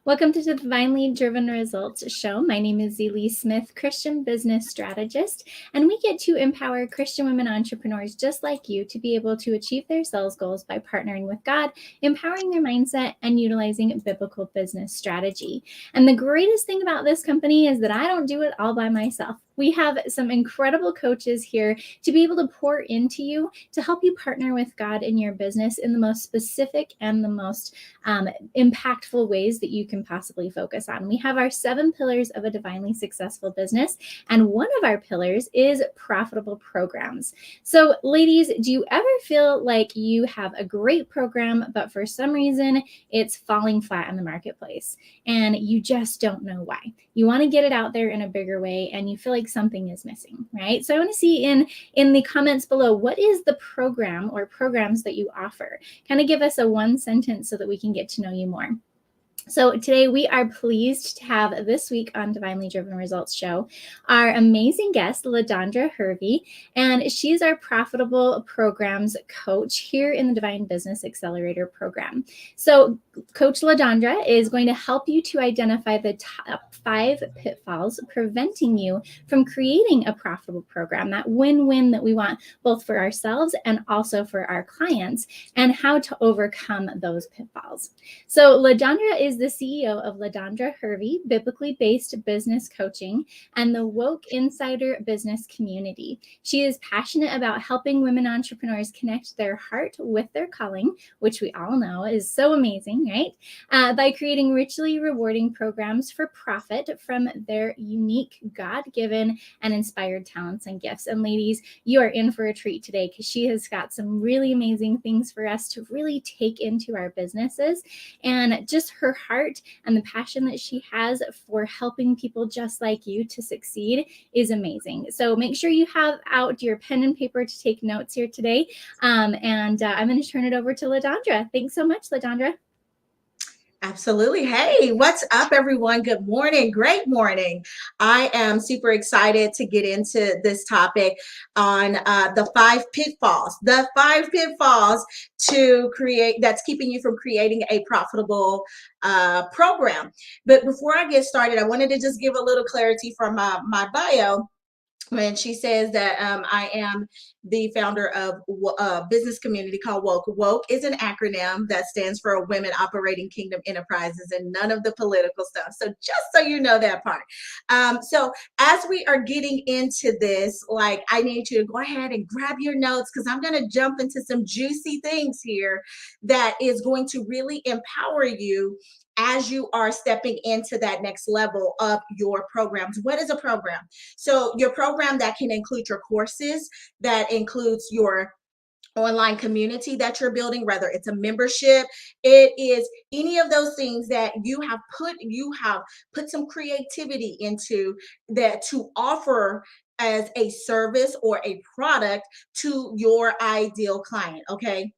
Welcome to the Divinely Driven Results Show. My name is Zelee Smith, Christian business strategist, and we get to empower Christian women entrepreneurs just like you to be able to achieve their sales goals by partnering with God, empowering their mindset, and utilizing biblical business strategy. And the greatest thing about this company is that I don't do it all by myself. We have some incredible coaches here to be able to pour into you to help you partner with God in your business in the most specific and the most impactful ways that you can possibly focus on. We have our 7 pillars of a divinely successful business, and one of our pillars is profitable programs. So, ladies, do you ever feel like you have a great program, but for some reason it's falling flat in the marketplace and you just don't know why? You want to get it out there in a bigger way and you feel like something is missing, right? So I want to see in the comments below, what is the program or programs that you offer? Kind of give us a one sentence so that we can get to know you more. So today we are pleased to have this week on Divinely Driven Results Show our amazing guest, LaDondra Hervey, and she's our profitable programs coach here in the Divine Business Accelerator program. So Coach LaDondra is going to help you to identify the top 5 pitfalls preventing you from creating a profitable program, that win-win that we want both for ourselves and also for our clients, and how to overcome those pitfalls. So LaDondra is the CEO of LaDondra Hervey, biblically based business coaching, and the Woke Insider Business Community. She is passionate about helping women entrepreneurs connect their heart with their calling, which we all know is so amazing, right? By creating richly rewarding programs for profit from their unique, God-given, and inspired talents and gifts. And ladies, you are in for a treat today because she has got some really amazing things for us to really take into our businesses. And just her heart and the passion that she has for helping people just like you to succeed is amazing. So make sure you have out your pen and paper to take notes here today. And I'm going to turn it over to LaDondra. Thanks so much, LaDondra. Absolutely. Hey, what's up, everyone? Good morning. Great morning. I am super excited to get into this topic on the 5 pitfalls, to create that's keeping you from creating a profitable program. But before I get started, I wanted to just give a little clarity from my bio. When she says that I am the founder of a business community called Woke. Woke is an acronym that stands for Women Operating Kingdom Enterprises, and none of the political stuff. So just so you know that part. So as we are getting into this, like, I need you to go ahead and grab your notes because I'm going to jump into some juicy things here that is going to really empower you as you are stepping into that next level of your programs. What is a program? So your program that can include your courses, that includes your online community that you're building, whether it's a membership, it is any of those things that you have put some creativity into, that to offer as a service or a product to your ideal client. Okay.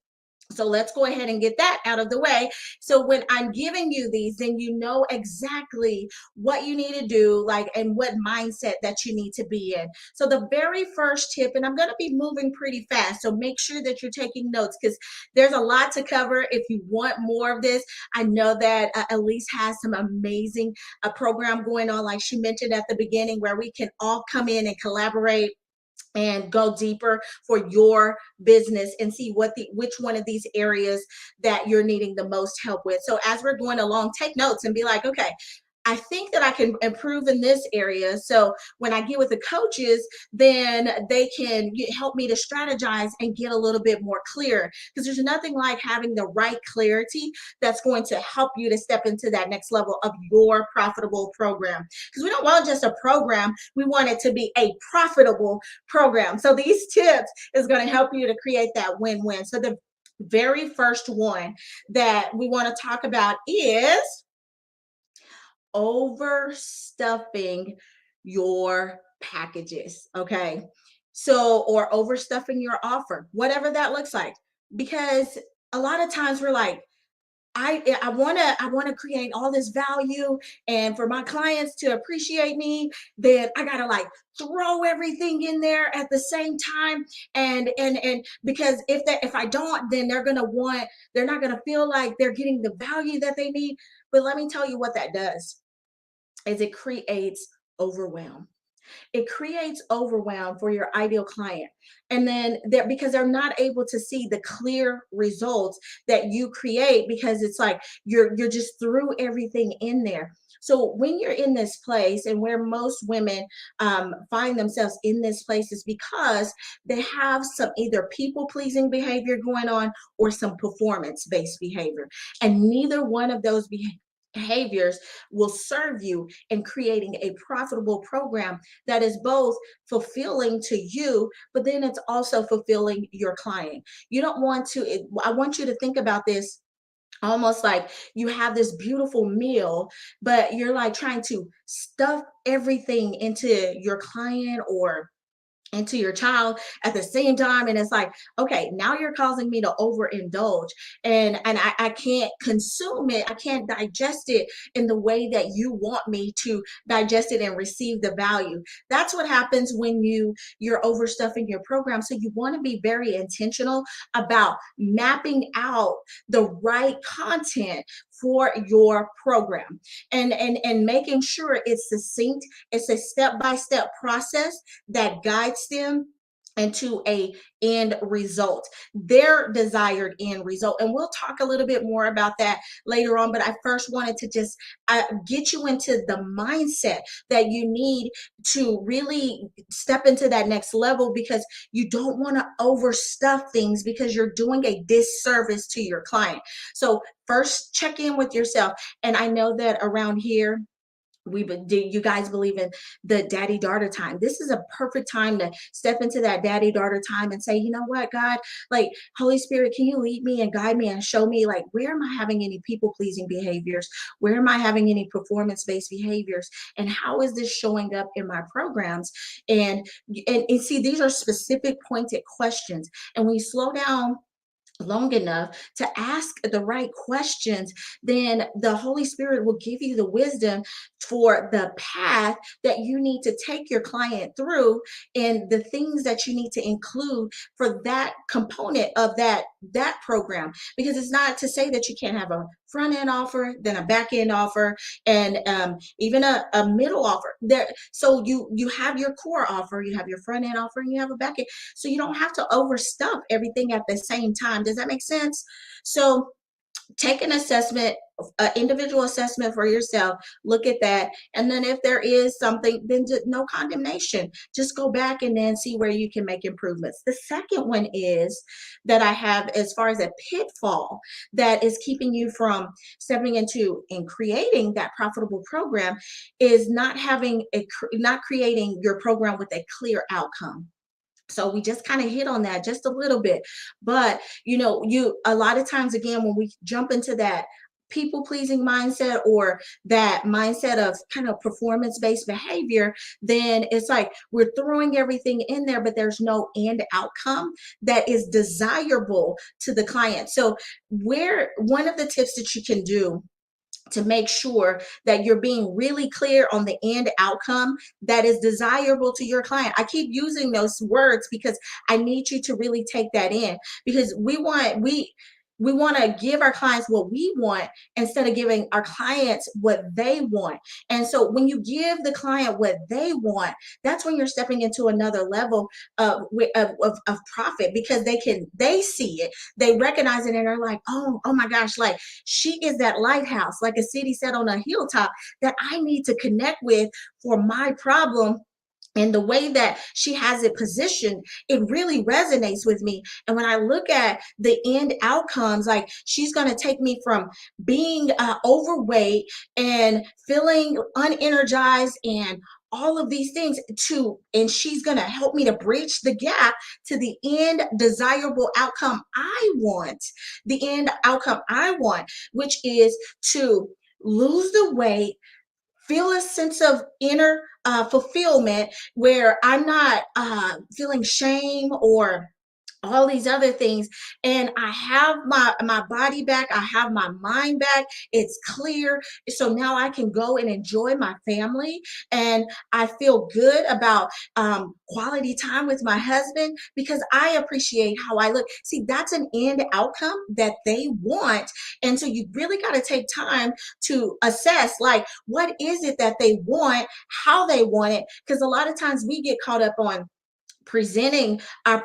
So let's go ahead and get that out of the way. So when I'm giving you these, then you know exactly what you need to do, like, and what mindset that you need to be in. So the very first tip, and I'm going to be moving pretty fast, so make sure that you're taking notes because there's a lot to cover. If you want more of this, I know that Elise has some amazing program going on, like she mentioned at the beginning, where we can all come in and collaborate and go deeper for your business and see which one of these areas that you're needing the most help with. So as we're going along, take notes and be like, okay, I think that I can improve in this area. So when I get with the coaches, then they can help me to strategize and get a little bit more clear, because there's nothing like having the right clarity that's going to help you to step into that next level of your profitable program. Because we don't want just a program, we want it to be a profitable program. So these tips is going to help you to create that win-win. So the very first one that we want to talk about is overstuffing your packages. Okay. So, or overstuffing your offer, whatever that looks like. Because a lot of times we're like, I want to create all this value and for my clients to appreciate me, then I gotta like throw everything in there at the same time. And because if I don't, then they're not gonna feel like they're getting the value that they need. But let me tell you what that does is it creates overwhelm. It creates overwhelm for your ideal client. And then that because they're not able to see the clear results that you create, because it's like you're just threw everything in there. So when you're in this place, and where most women find themselves in this place, is because they have some either people pleasing behavior going on or some performance based behavior, and neither one of those behaviors will serve you in creating a profitable program that is both fulfilling to you, but then it's also fulfilling your client. You don't want to, I want you to think about this almost like you have this beautiful meal, but you're like trying to stuff everything into your client or into your child at the same time, and it's like, okay, now you're causing me to overindulge, and I can't consume it, I can't digest it in the way that you want me to digest it and receive the value. That's what happens when you're overstuffing your program. So you want to be very intentional about mapping out the right content for your program, and making sure it's succinct. It's a step-by-step process that guides them into a end result, their desired end result. And we'll talk a little bit more about that later on, but I first wanted to just get you into the mindset that you need to really step into that next level, because you don't want to overstuff things, because you're doing a disservice to your client. So first check in with yourself. And I know that around here, do you guys believe in the daddy daughter time? This is a perfect time to step into that daddy daughter time and say, you know what, God, like, Holy Spirit, can you lead me and guide me and show me, like, where am I having any people pleasing behaviors? Where am I having any performance based behaviors? And how is this showing up in my programs? And see, these are specific pointed questions. And when you slow down long enough to ask the right questions, then the Holy Spirit will give you the wisdom for the path that you need to take your client through, and the things that you need to include for that component of that program. Because it's not to say that you can't have a front end offer, then a back end offer, and even a middle offer there. So you have your core offer, you have your front end offer, and you have a back end. So you don't have to overstuff everything at the same time. Does that make sense? So take an assessment, an individual assessment for yourself. Look at that. And then if there is something, then no condemnation. Just go back and then see where you can make improvements. The second one is that I have, as far as a pitfall that is keeping you from stepping into and creating that profitable program, is not creating your program with a clear outcome. So we just kind of hit on that just a little bit. But you a lot of times, again, when we jump into that people pleasing mindset, or that mindset of kind of performance based behavior, then it's like we're throwing everything in there, but there's no end outcome that is desirable to the client. So where one of the tips that you can do to make sure that you're being really clear on the end outcome that is desirable to your client. I keep using those words because I need you to really take that in, because we want to give our clients what we want instead of giving our clients what they want. And so when you give the client what they want, that's when you're stepping into another level of profit, because they see it, they recognize it, and they're like, oh my gosh, like, she is that lighthouse, like a city set on a hilltop that I need to connect with for my problem. And the way that she has it positioned, it really resonates with me. And when I look at the end outcomes, like, she's going to take me from being overweight and feeling unenergized and all of these things and she's going to help me to bridge the gap to the end desirable outcome I want, the end outcome I want, which is to lose the weight, feel a sense of inner fulfillment, where I'm not feeling shame or all these other things, and I have my body back, I have my mind back, it's clear. So now I can go and enjoy my family, and I feel good about quality time with my husband because I appreciate how I look. See, that's an end outcome that they want. And so you really got to take time to assess, like, what is it that they want, how they want it, because a lot of times we get caught up on presenting our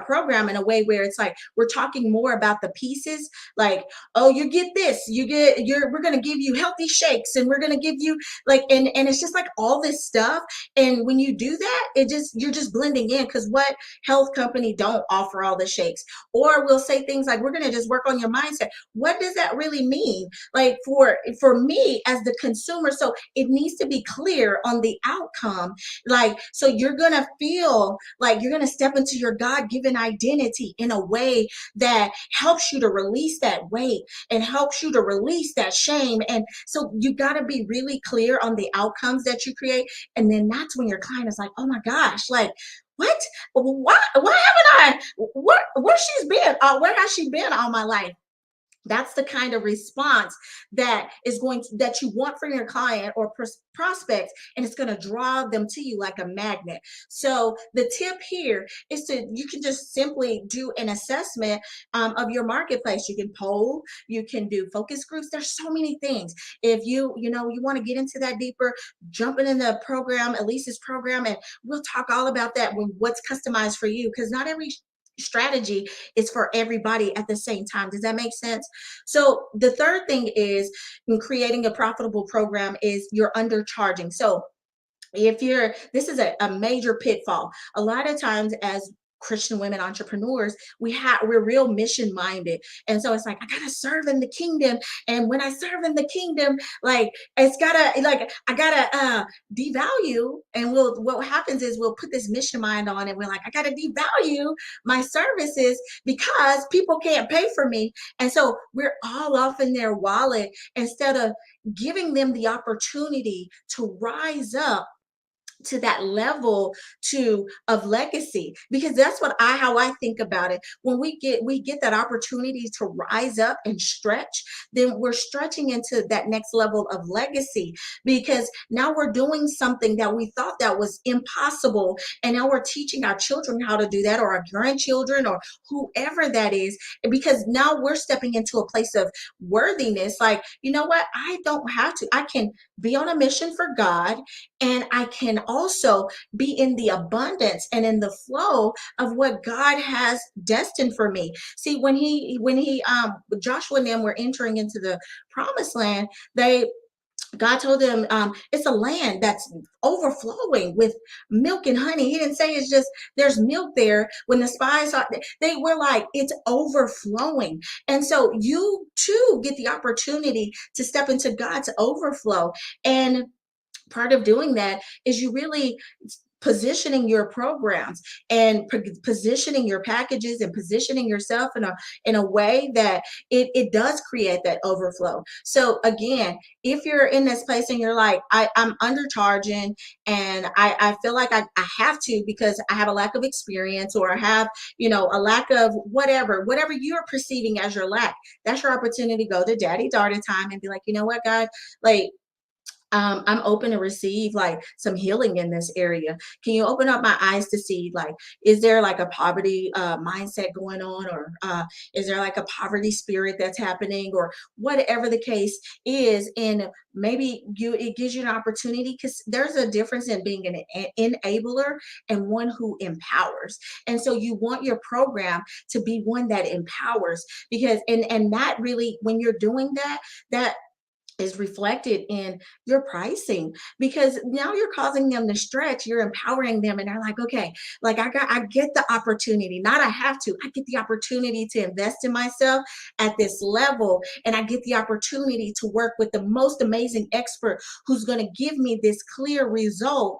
program in a way where it's like we're talking more about the pieces, like, oh, you get this, we're going to give you healthy shakes, and we're going to give you like, and it's just like all this stuff. And when you do that, you're just blending in, because what health company don't offer all the shakes? Or we'll say things like, we're going to just work on your mindset. What does that really mean, like, for me as the consumer? So it needs to be clear on the outcome, like, so you're going to feel like you're going to step into your God-given identity in a way that helps you to release that weight and helps you to release that shame. And so you got to be really clear on the outcomes that you create. And then that's when your client is like, oh my gosh, like, what? Why haven't I? Where she's been? Where has she been all my life? That's the kind of response that you want from your client or prospects, and it's going to draw them to you like a magnet. So the tip here is you can just simply do an assessment of your marketplace. You can poll, you can do focus groups. There's so many things. If you want to get into that deeper, jumping in the program, Elise's program, and we'll talk all about that when what's customized for you, because not every strategy is for everybody at the same time. Does that make sense? So the third thing is, in creating a profitable program, is you're undercharging. So this is a major pitfall. A lot of times as Christian women entrepreneurs, we're real mission minded. And so it's like, I gotta serve in the kingdom. And when I serve in the kingdom, like, I gotta devalue. And what happens is we'll put this mission mind on, and we're like, I gotta devalue my services because people can't pay for me. And so we're all off in their wallet instead of giving them the opportunity to rise up to that level of legacy, because that's how I think about it. When we get that opportunity to rise up and stretch, then we're stretching into that next level of legacy, because now we're doing something that we thought that was impossible, and now we're teaching our children how to do that, or our grandchildren, or whoever that is, because now we're stepping into a place of worthiness. Like, you know what, I don't have to, I can be on a mission for God, and I can also be in the abundance and in the flow of what God has destined for me. See, when Joshua and them were entering into the promised land, God told them it's a land that's overflowing with milk and honey. He didn't say it's just there's milk there. When the spies saw, they were like, it's overflowing. And so you too get the opportunity to step into God's overflow. And part of doing that is you really positioning your programs and positioning your packages and positioning yourself in a way that it does create that overflow. So again, if you're in this place and you're like, I'm undercharging, and I feel like I have to because I have a lack of experience, or I have, a lack of whatever you're perceiving as your lack, that's your opportunity to go to daddy daughter time and be like, you know what, God, like, I'm open to receive like some healing in this area. Can you open up my eyes to see, like, is there like a poverty mindset going on, or is there like a poverty spirit that's happening, or whatever the case is? And maybe it gives you an opportunity, because there's a difference in being an enabler and one who empowers. And so you want your program to be one that empowers, because and that really, when you're doing that is reflected in your pricing, because now you're causing them to stretch, you're empowering them, and they're like, okay, like I get the opportunity, not I have to, I get the opportunity to invest in myself at this level, and I get the opportunity to work with the most amazing expert who's going to give me this clear result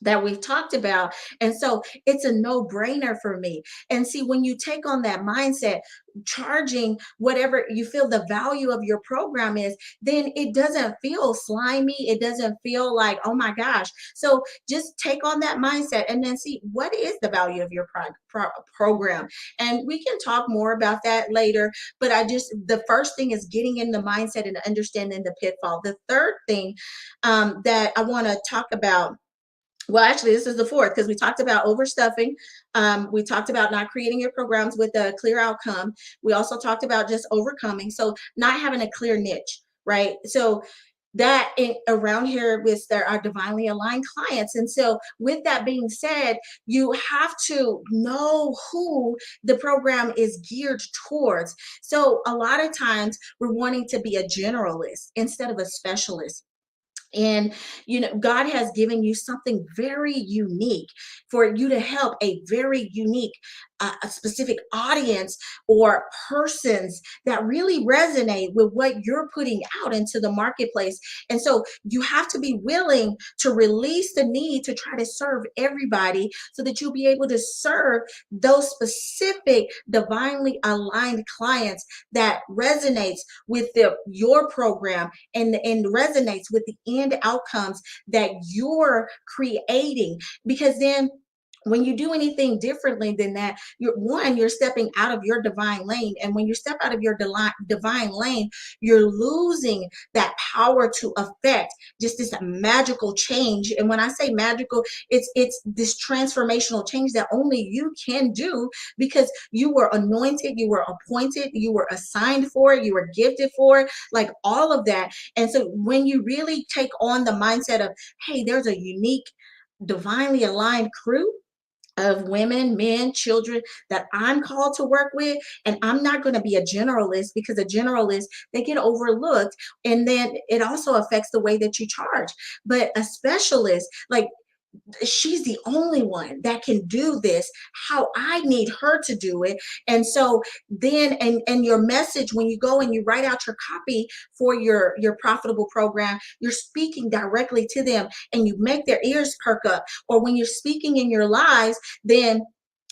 that we've talked about. And so it's a no-brainer for me. And see, when you take on that mindset, charging whatever you feel the value of your program is, then it doesn't feel slimy. It doesn't feel like, oh my gosh. So just take on that mindset and then see what is the value of your program. And we can talk more about that later. But the first thing is getting in the mindset and understanding the pitfall. The third thing that I want to talk about, well, actually, this is the fourth, because we talked about overstuffing. We talked about not creating your programs with a clear outcome. We also talked about just overcoming. So not having a clear niche, right? So around here with our divinely aligned clients. And so with that being said, you have to know who the program is geared towards. So a lot of times we're wanting to be a generalist instead of a specialist. And God has given you something very unique for you to help a very unique a specific audience or persons that really resonate with what you're putting out into the marketplace. And so you have to be willing to release the need to try to serve everybody, so that you'll be able to serve those specific divinely aligned clients that resonates with your program, and resonates with the end outcomes that you're creating. Because then when you do anything differently than that, you're stepping out of your divine lane. And when you step out of your divine lane, you're losing that power to affect just this magical change. And when I say magical, it's this transformational change that only you can do, because you were anointed, you were appointed, you were assigned for it, you were gifted for it, like all of that. And so when you really take on the mindset of, hey, there's a unique divinely aligned crew of women, men, children that I'm called to work with. And I'm not going to be a generalist, because a generalist, they get overlooked. And then it also affects the way that you charge. But a specialist, like, she's the only one that can do this how I need her to do it. And so then, and your message, when you go and you write out your copy for your profitable program, you're speaking directly to them, and you make their ears perk up. Or when you're speaking in your lives, then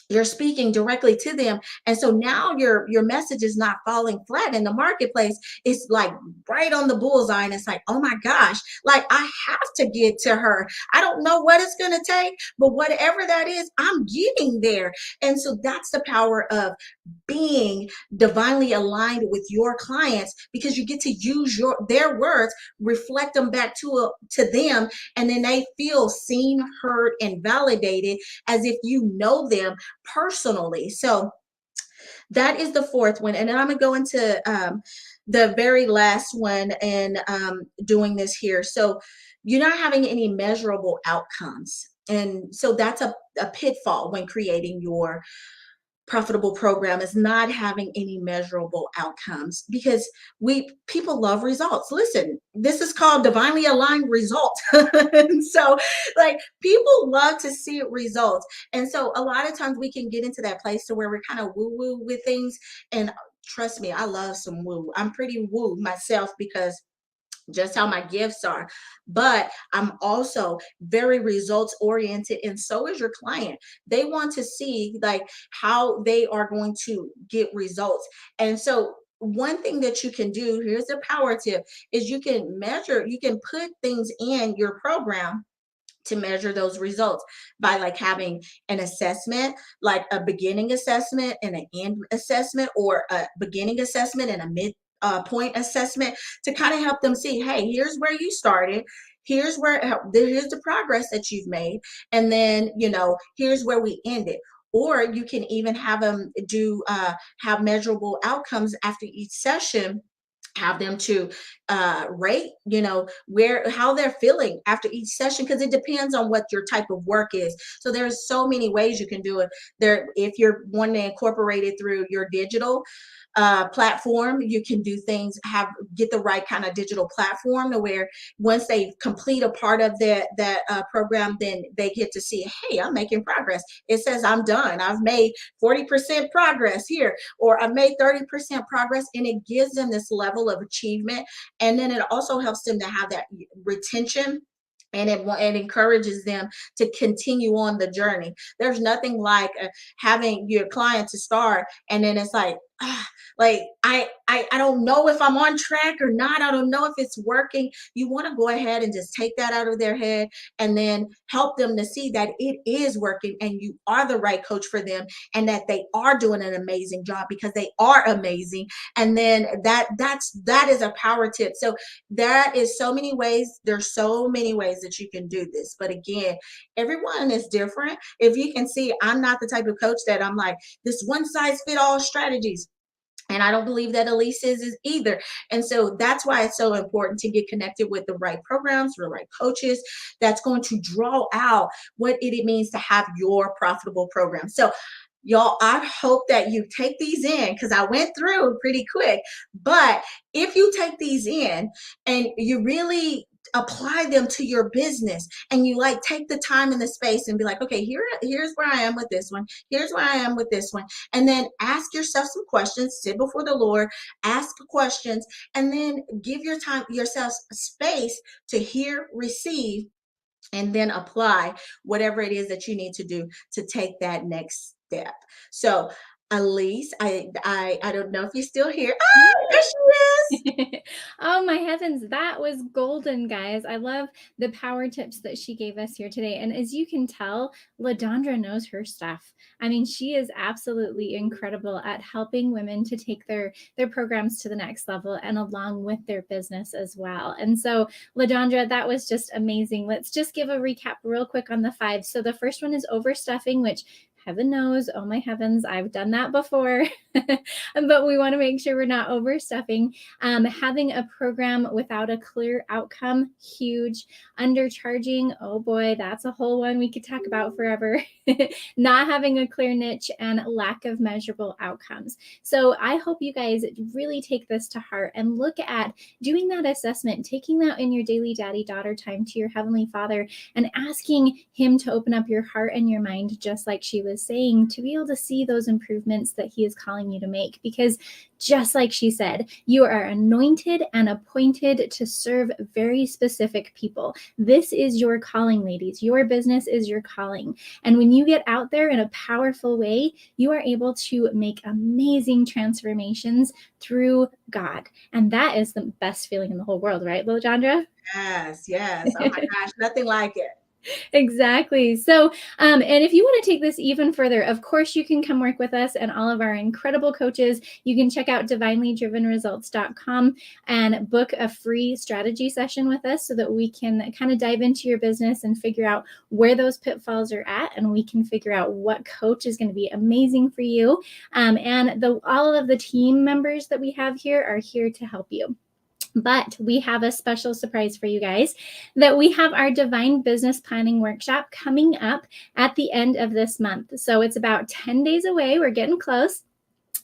you're speaking directly to them. And so now your message is not falling flat in the marketplace. It's like right on the bullseye. And it's like, oh my gosh, like I have to get to her. I don't know what it's going to take, but whatever that is, I'm getting there. And so that's the power of being divinely aligned with your clients, because you get to use their words, reflect them back to them, and then they feel seen, heard, and validated, as if you know them personally. So that is the fourth one. And then I'm going to go into the very last one, and doing this here. So you're not having any measurable outcomes. And so that's a pitfall when creating your profitable program, is not having any measurable outcomes, because people love results. Listen, this is called divinely aligned results. And so like people love to see results. And so a lot of times we can get into that place to where we're kind of woo-woo with things. And trust me, I love some woo. I'm pretty woo myself, because just how my gifts are. But I'm also very results oriented, and so is your client. They want to see like how they are going to get results. And so one thing that you can do, here's a power tip, is you can put things in your program to measure those results by like having an assessment, like a beginning assessment and an end assessment, or a beginning assessment and a mid point assessment, to kind of help them see, hey, here's where you started, here's the progress that you've made, and then here's where we ended. Or you can even have them have measurable outcomes after each session, have them to rate how they're feeling after each session, because it depends on what your type of work is. So there's so many ways you can do it there. If you're wanting to incorporate it through your digital platform, you can do things, get the right kind of digital platform, to where once they complete a part of that program, then they get to see, hey, I'm making progress. It says I'm done. I've made 40% progress here, or I've made 30% progress, and it gives them this level of achievement. And then it also helps them to have that retention and it encourages them to continue on the journey. There's nothing like having your client to start, and then it's like, like I don't know if I'm on track or not. I don't know if it's working. You want to go ahead and just take that out of their head, and then help them to see that it is working, and you are the right coach for them, and that they are doing an amazing job, because they are amazing. And then that is a power tip. So that is so many ways. There's so many ways that you can do this. But again, everyone is different. If you can see, I'm not the type of coach that I'm like, this one size fit all strategies. And I don't believe that Elise is either. And so that's why it's so important to get connected with the right programs, the right coaches that's going to draw out what it means to have your profitable program. So y'all, I hope that you take these in, because I went through pretty quick. But if you take these in and you really apply them to your business, and you like take the time and the space and be like, okay, here's where I am with this one, here's where I am with this one, and then ask yourself some questions, sit before the Lord, ask questions, and then give yourself space to hear, receive, and then apply whatever it is that you need to do to take that next step. So Elise, I don't know if you're still here. There she is. Oh my heavens, that was golden, guys. I love the power tips that she gave us here today. And as you can tell, LaDondra knows her stuff. I mean, she is absolutely incredible at helping women to take their programs to the next level, and along with their business as well. And so, LaDondra, that was just amazing. Let's just give a recap real quick on the 5. So the first one is overstuffing, which heaven knows, oh my heavens, I've done that before. But we want to make sure we're not overstuffing. Having a program without a clear outcome, huge. Undercharging, oh boy, that's a whole one we could talk about forever. Not having a clear niche, and lack of measurable outcomes. So I hope you guys really take this to heart and look at doing that assessment, taking that in your daily daddy-daughter time to your Heavenly Father, and asking Him to open up your heart and your mind, just like she was saying, to be able to see those improvements that He is calling you to make. Because just like she said, you are anointed and appointed to serve very specific people. This is your calling, ladies. Your business is your calling. And when you get out there in a powerful way, you are able to make amazing transformations through God. And that is the best feeling in the whole world, right, LaDondra? Yes, yes. Oh my gosh, nothing like it. Exactly. So, and if you want to take this even further, of course, you can come work with us and all of our incredible coaches. You can check out divinelydrivenresults.com and book a free strategy session with us, so that we can kind of dive into your business and figure out where those pitfalls are at, and we can figure out what coach is going to be amazing for you. And all of the team members that we have here are here to help you. But we have a special surprise for you guys, that we have our Divine Business Planning Workshop coming up at the end of this month. So it's about 10 days away. We're getting close.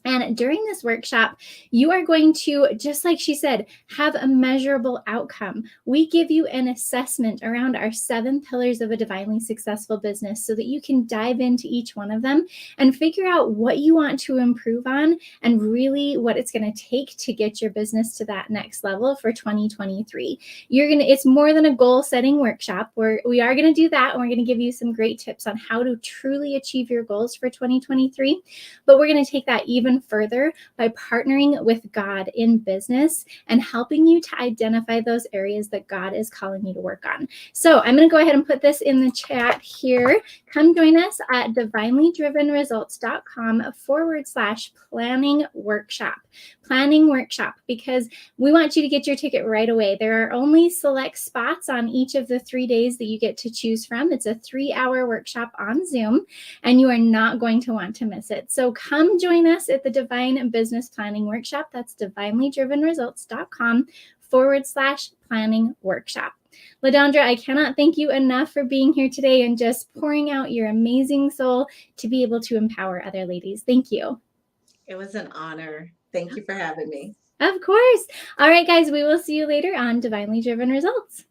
And during this workshop, you are going to, just like she said, have a measurable outcome. We give you an assessment around our 7 pillars of a divinely successful business, so that you can dive into each one of them and figure out what you want to improve on, and really what it's going to take to get your business to that next level for 2023. It's more than a goal setting workshop, where we are going to do that, and we're going to give you some great tips on how to truly achieve your goals for 2023. But we're going to take that even further by partnering with God in business and helping you to identify those areas that God is calling you to work on. So I'm going to go ahead and put this in the chat here. Come join us at divinelydrivenresults.com/planning workshop. Planning workshop, because we want you to get your ticket right away. There are only select spots on each of the 3 days that you get to choose from. It's a 3-hour workshop on Zoom, and you are not going to want to miss it. So come join us at the Divine Business Planning Workshop. That's divinelydrivenresults.com/planning workshop. LaDondra, I cannot thank you enough for being here today and just pouring out your amazing soul to be able to empower other ladies. Thank you. It was an honor. Thank you for having me. Of course. All right, guys, we will see you later on Divinely Driven Results.